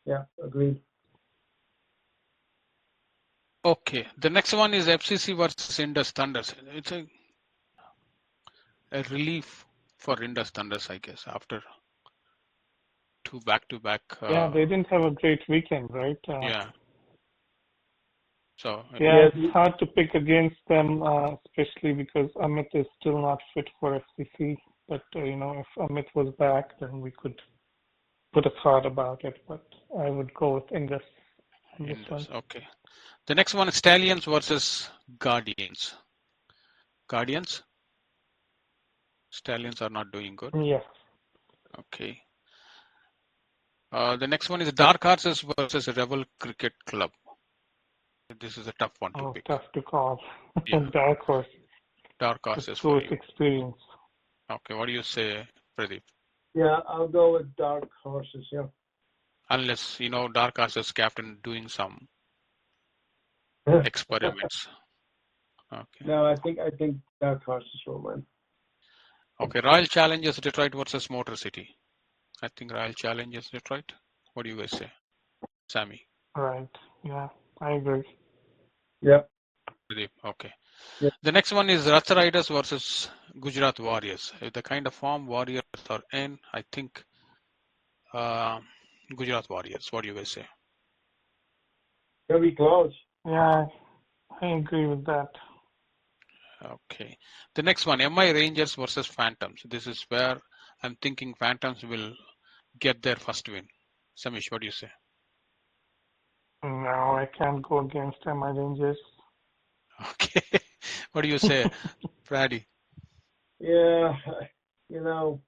Yeah, agreed. Okay, the next one is FCC versus Indus Thunders. It's a relief for Indus Thunders, I guess, after 2 back-to-back. Yeah, they didn't have a great weekend, right? Yeah. So it's hard to pick against them, especially because Amit is still not fit for FCC. But if Amit was back, then we could put a thought about it. But I would go with Indus. Okay. The next one is Stallions versus Guardians. Guardians? Stallions are not doing good. Yes. Okay. The next one is Dark Horses versus Rebel Cricket Club. This is a tough one to pick. Tough to call. Yeah. Dark Horse. Dark Horses for you. Experience. Okay, what do you say, Pradip? Yeah, I'll go with Dark Horses, yeah. Unless, Dark Horses captain doing some experiments. Okay. No, I think Dark Horses will win. Okay, Royal Challengers Detroit versus Motor City. I think Royal Challengers Detroit. What do you guys say, Sammy? Right. Yeah, I agree. Yeah. Okay. Yep. The next one is Ratha Riders versus Gujarat Warriors. The kind of form Warriors are in, I think Gujarat Warriors. What do you guys say? It'll be close. Yeah, I agree with that. Okay. The next one, MI Rangers versus Phantoms. This is where I'm thinking Phantoms will get their first win. Samish, what do you say? No, I can't go against my Rangers. Okay. What do you say, Pradip? Yeah, you know,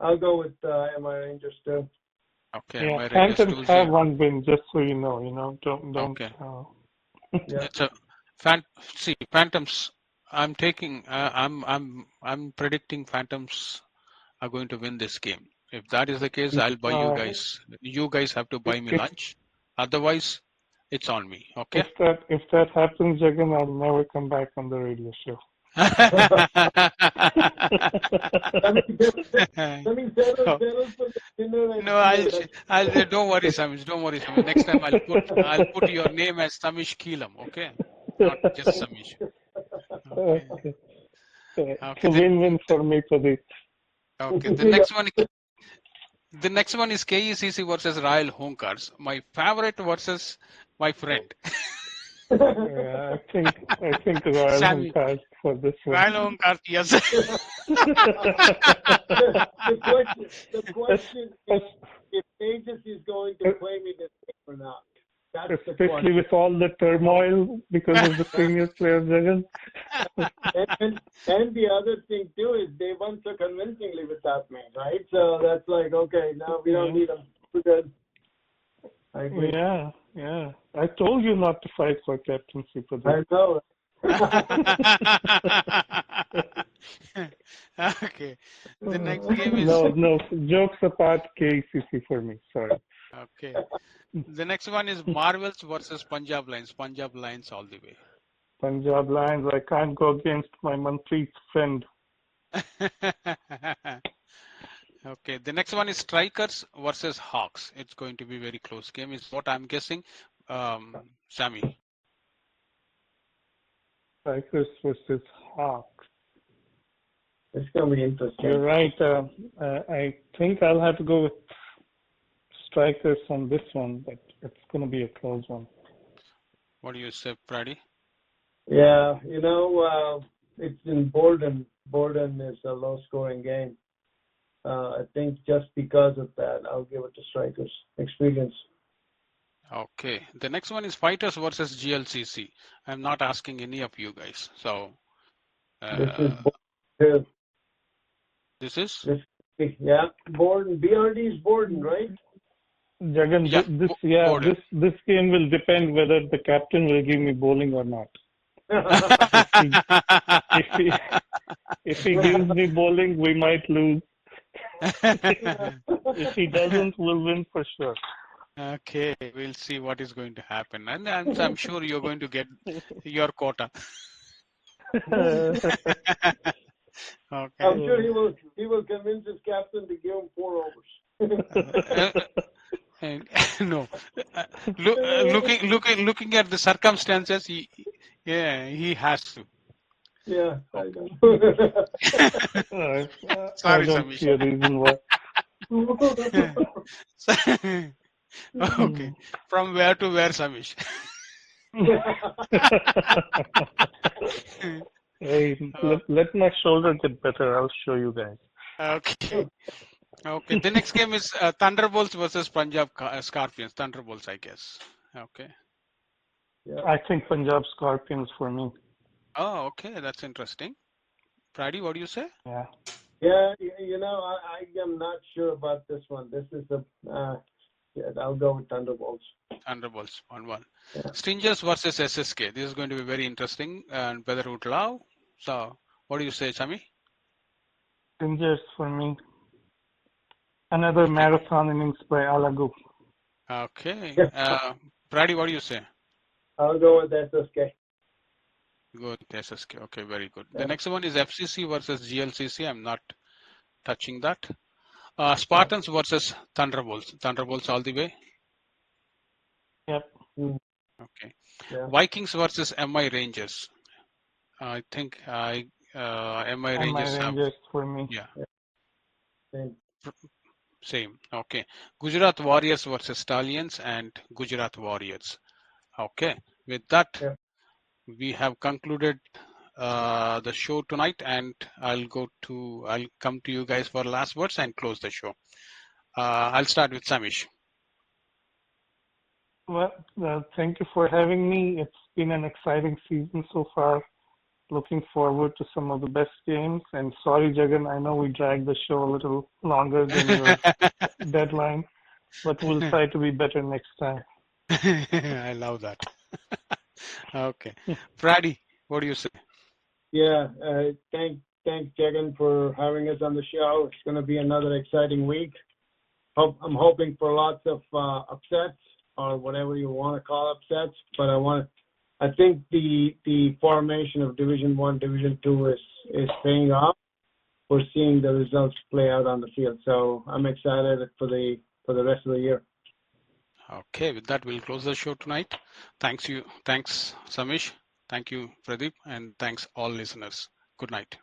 I'll go with MI Rangers too. Okay, Yeah, MI Rangers Phantoms have 2-0. one win, just so you know. Don't. Okay. Yeah. It's a see Phantoms. I'm taking. I'm predicting Phantoms are going to win this game. If that is the case, I'll buy you Uh, guys. You guys have to if buy me if lunch. Otherwise, it's on me. if Okay. that happens, Jagan, I'll never come back on the radio show. Settle for the dinner and No, beer. I'll don't worry, Samish. Don't worry, Samish. Next time I'll put your name as Samish Keelam. Okay, not just Samish. Okay. Okay. It's Okay. a win-win for me, Pradip. Okay. The next one is KECC versus Royal Honkars. My favorite versus my friend. Yeah, I think Royal Sammy. Honkars for this one. Royal Honkars, yes. The question is if Aegis is going to play me this game or not. That's the Especially question. with all the turmoil because of the senior player, Jagan. And the other thing too is they won so convincingly with that man, right? So that's like, okay, now we don't need them. We're good. I agree. Yeah. I told you not to fight for captaincy, I Pradip. know. Okay. The next game is No. Jokes apart, KCC for me. Sorry. okay. The next one is Marvels versus Punjab Lions. Punjab Lions all the way. Punjab Lions, I can't go against my Manpreet friend. Okay. The next one is Strikers versus Hawks. It's going to be very close game. Is what I'm guessing. Sammy. Strikers versus Hawks. It's going to be interesting. You're right. I think I'll have to go with Strikers on this one, but it's going to be a close one. What do you say, Praddy? Yeah, it's in Borden. Borden is a low-scoring game. I think just because of that, I'll give it to Strikers. Experience. Okay. The next one is Fighters versus GLCC. I'm not asking any of you guys. So This is Borden. this is Yeah, Borden. BRD is Borden, right? Jagan, Border. this game will depend whether the captain will give me bowling or not. If he gives me bowling, we might lose. If he doesn't, we'll win for sure. Okay, we'll see what is going to happen, and I'm sure you're going to get your quota. Okay. I'm sure he will convince his captain to give him 4 overs. No, looking at the circumstances, he has to. Yeah, I know. Sorry, I don't Samish. see a reason why. Okay, from where to where, Samish? Hey, let my shoulder get better. I'll show you guys. Okay. Okay. The next game is Thunderbolts versus Punjab Scorpions. Thunderbolts, I guess. Okay. Yeah. I think Punjab Scorpions for me. Oh, okay. That's interesting. Praddy, what do you say? Yeah. Yeah, I am not sure about this one. This is I'll go with Thunderbolts. Thunderbolts 1-1. Yeah. Stingers versus SSK. This is going to be very interesting and whether it would allow. So, what do you say, Chami? Rangers for me. Another marathon innings by Alagu. Okay. Praddy, what do you say? I'll go with SSK. Good, SSK. Okay, very good. The next one is FCC versus GLCC. I'm not touching that. Spartans versus Thunderbolts. Thunderbolts all the way. Yep. Okay. Yeah. Vikings versus MI Rangers. I think MI Rangers have. Rangers for me. Yeah. Same. Same. Okay. Gujarat Warriors versus Stallions and Gujarat Warriors. Okay. With that, Yeah. we have concluded the show tonight, and I'll come to you guys for last words and close the show. I'll start with Samish. Well, thank you for having me. It's been an exciting season so far. Looking forward to some of the best games. And sorry, Jagan, I know we dragged the show a little longer than your deadline, but we'll try to be better next time. I love that. Okay. Pradip, what do you say? Yeah, thanks Jagan for having us on the show. It's going to be another exciting week. I'm hoping for lots of upsets or whatever you want to call upsets, but I think the formation of Division 1, Division 2 is paying off. We're seeing the results play out on the field, so I'm excited for the rest of the year. Okay, with that, we'll close the show tonight. Thanks, Samish. Thank you, Pradip, and thanks all listeners. Good night.